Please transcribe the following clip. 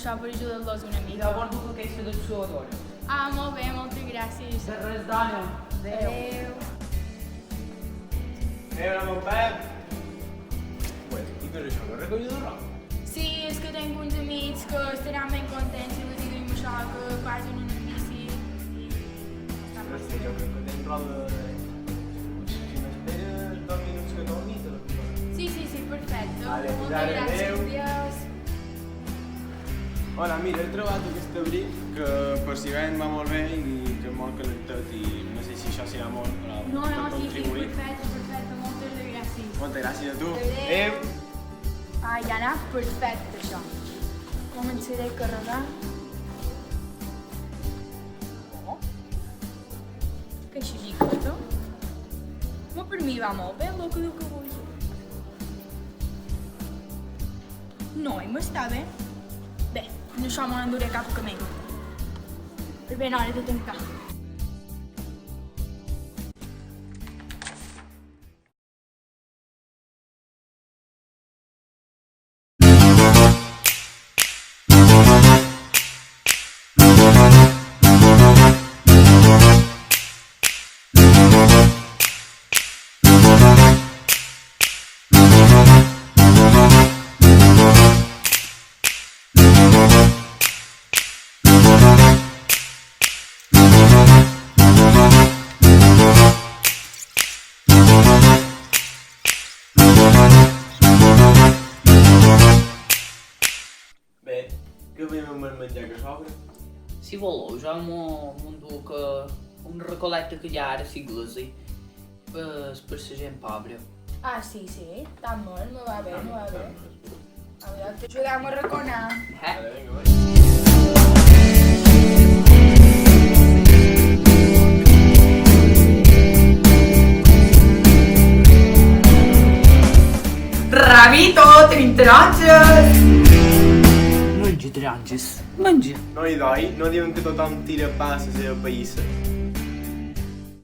això per ajudar-los una I mica. llavors duc aquesta del suadora. Ah, molt bé, moltes gràcies. De res, dona. Adéu. Hola, mon Pep. Bueno, i què és això, que recollir de roba? Sí, és que tinc uns amics que estaran ben contents si els diuen això, que facin una bici. No sé, jo crec que tenc roba de... Si m'esperes 2 minuts que torni, te la puc. Sí, perfecte. Vale, Moltes pues ara, gràcies. adéu. Adiós. Hola, mira, he trobat aquest abric que per si ven va molt bé i que és molt calentet i no sé si això serà molt per No, per sí, contribuir. perfecte, moltes gràcies. Moltes gràcies a tu. Adéu. Ah, ja ha anat perfecte, això. Començaré a carregar. Oh. Que xiquito. No, per mi va molt bé, el que diu que vull. No, i m'està bé. Bé, no això me n'enduré cap camí. És ben hora de tancar. Bé, què veiem amb el menjar que sobra? Si voleu, jo m'enduc un recolecte que hi ha ara a l'església per la gent pobra. Ah, sí, tan molt, me va bé, me va bé. A veure, t'ajudem a reconar. Vale, vinga, vaig. Rabito, tenim taronges! Menja taronges, menja. No hi doi, no diuen que tothom tira pa a la seva païssa.